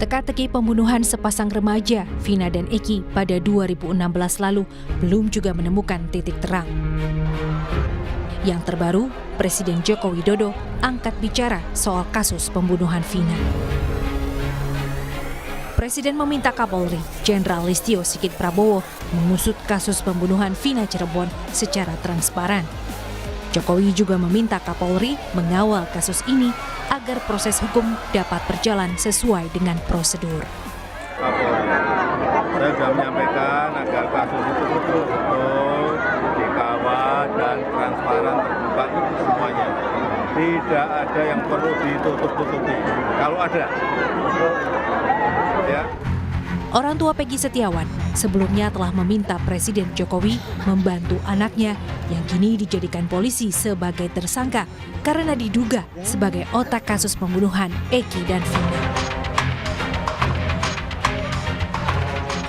Teka-teki pembunuhan sepasang remaja, Vina dan Eki, pada 2016 lalu belum juga menemukan titik terang. Yang terbaru, Presiden Joko Widodo angkat bicara soal kasus pembunuhan Vina. Presiden meminta Kapolri, Jenderal Listio Sigit Prabowo, mengusut kasus pembunuhan Vina Cirebon secara transparan. Jokowi juga meminta Kapolri mengawal kasus ini agar proses hukum dapat berjalan sesuai dengan prosedur. Saya sudah menyampaikan agar kasus itu betul-betul dikawal dan transparan, terbuka semuanya. Tidak ada yang perlu ditutup-tutupi. Kalau ada, ya. Orang tua Peggy Setiawan sebelumnya telah meminta Presiden Jokowi membantu anaknya yang kini dijadikan polisi sebagai tersangka karena diduga sebagai otak kasus pembunuhan Eki dan Vina.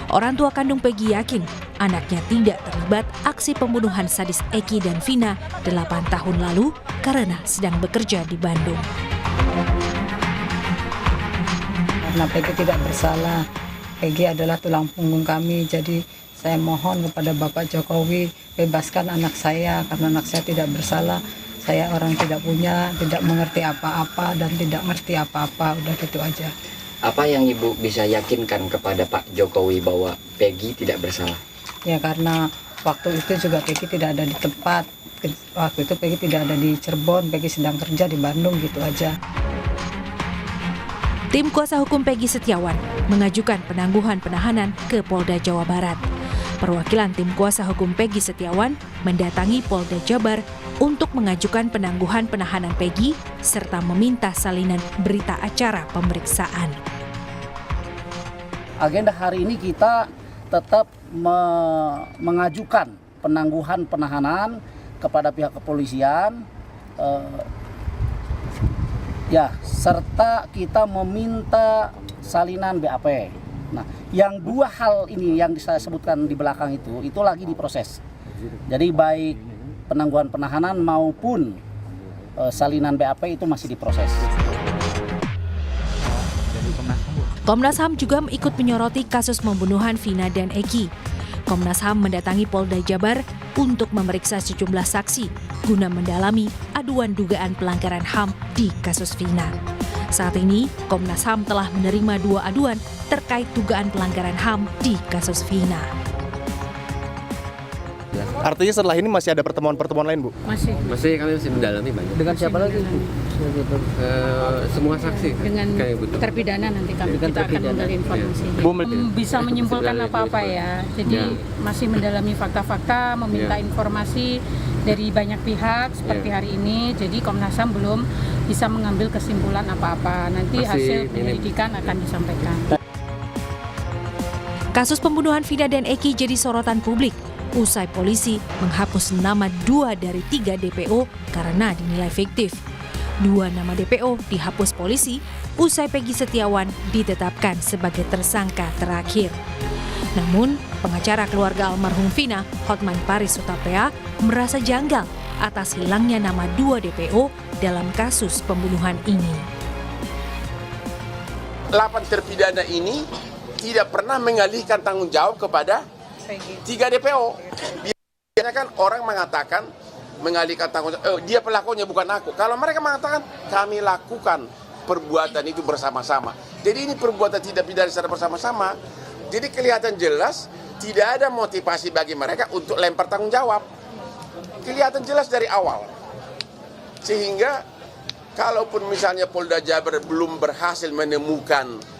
Orang tua kandung Peggy yakin anaknya tidak terlibat aksi pembunuhan sadis Eki dan Vina 8 tahun lalu karena sedang bekerja di Bandung. Karena Peggy tidak bersalah. Peggy adalah tulang punggung kami, jadi saya mohon kepada Bapak Jokowi bebaskan anak saya karena anak saya tidak bersalah. Saya orang tidak punya, tidak mengerti apa-apa dan tidak ngerti apa-apa, udah gitu aja. Apa yang Ibu bisa yakinkan kepada Pak Jokowi bahwa Peggy tidak bersalah? Ya karena waktu itu juga Peggy tidak ada di tempat, waktu itu Peggy tidak ada di Cirebon, Peggy sedang kerja di Bandung, gitu aja. Tim kuasa hukum Peggy Setiawan mengajukan penangguhan penahanan ke Polda Jawa Barat. Perwakilan tim kuasa hukum Peggy Setiawan mendatangi Polda Jabar untuk mengajukan penangguhan penahanan Peggy serta meminta salinan berita acara pemeriksaan. Agenda hari ini kita tetap mengajukan penangguhan penahanan kepada pihak kepolisian, serta kita meminta salinan BAP. Nah, yang dua hal ini yang saya sebutkan di belakang itu lagi diproses. Jadi baik penangguhan penahanan maupun salinan BAP itu masih diproses. Komnas HAM juga ikut menyoroti kasus pembunuhan Vina dan Eki. Komnas HAM mendatangi Polda Jabar untuk memeriksa sejumlah saksi guna mendalami aduan dugaan pelanggaran HAM di kasus Vina. Saat ini, Komnas HAM telah menerima 2 aduan terkait dugaan pelanggaran HAM di kasus Vina. Artinya setelah ini masih ada pertemuan-pertemuan lain, Bu? Masih kami masih mendalami banyak. Dengan siapa lagi, Bu? Semua saksi. Dengan terpidana nanti kita akan menggali informasi. Bisa menyimpulkan apa-apa ya. Jadi masih mendalami fakta-fakta, meminta informasi dari banyak pihak seperti hari ini. Jadi Komnas HAM belum bisa mengambil kesimpulan apa-apa. Nanti hasil penyelidikan akan disampaikan. Kasus pembunuhan Vina dan Eki jadi sorotan publik usai polisi menghapus nama 2 dari 3 DPO karena dinilai fiktif. 2 nama DPO dihapus polisi usai Peggy Setiawan ditetapkan sebagai tersangka terakhir. Namun, pengacara keluarga almarhum Vina, Hotman Paris Hutapea, merasa janggal atas hilangnya nama 2 DPO dalam kasus pembunuhan ini. 8 terpidana ini tidak pernah mengalihkan tanggung jawab kepada 3 DPO. Biasanya kan orang mengatakan mengalihkan tanggung jawab, dia pelakunya bukan aku. Kalau mereka mengatakan kami lakukan perbuatan itu bersama-sama. Jadi ini perbuatan tidak pidana secara bersama-sama. Jadi kelihatan jelas tidak ada motivasi bagi mereka untuk lempar tanggung jawab. Kelihatan jelas dari awal. Sehingga kalaupun misalnya Polda Jabar belum berhasil menemukan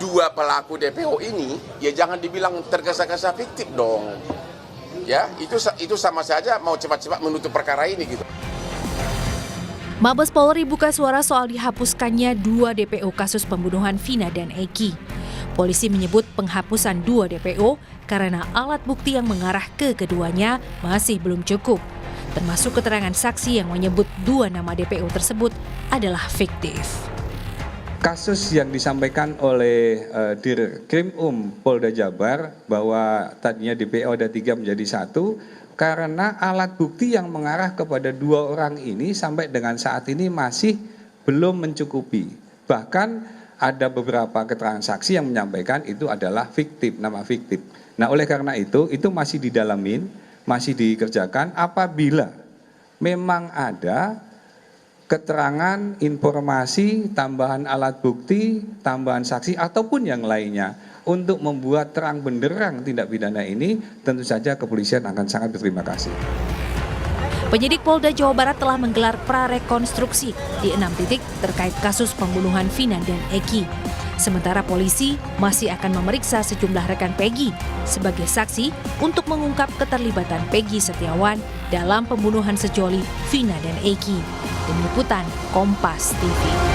2 pelaku DPO ini, ya jangan dibilang tergesa-gesa fiktif dong. Ya, itu sama saja mau cepat-cepat menutup perkara ini gitu. Mabes Polri buka suara soal dihapuskannya 2 DPO kasus pembunuhan Vina dan Eki. Polisi menyebut penghapusan 2 DPO karena alat bukti yang mengarah ke keduanya masih belum cukup, termasuk keterangan saksi yang menyebut 2 nama DPO tersebut adalah fiktif. Kasus yang disampaikan oleh Dirkrim Polda Jabar bahwa tadinya DPO ada 3 menjadi 1 karena alat bukti yang mengarah kepada 2 orang ini sampai dengan saat ini masih belum mencukupi. Bahkan ada beberapa keterangan saksi yang menyampaikan itu adalah fiktif, nama fiktif. Nah, oleh karena itu masih didalamin, masih dikerjakan. Apabila memang ada keterangan, informasi, tambahan alat bukti, tambahan saksi, ataupun yang lainnya untuk membuat terang benderang tindak pidana ini, tentu saja kepolisian akan sangat berterima kasih. Penyidik Polda Jawa Barat telah menggelar prarekonstruksi di 6 titik terkait kasus pembunuhan Vina dan Eki. Sementara polisi masih akan memeriksa sejumlah rekan Peggy sebagai saksi untuk mengungkap keterlibatan Peggy Setiawan dalam pembunuhan sejoli Vina dan Eki. Tim Liputan Kompas TV.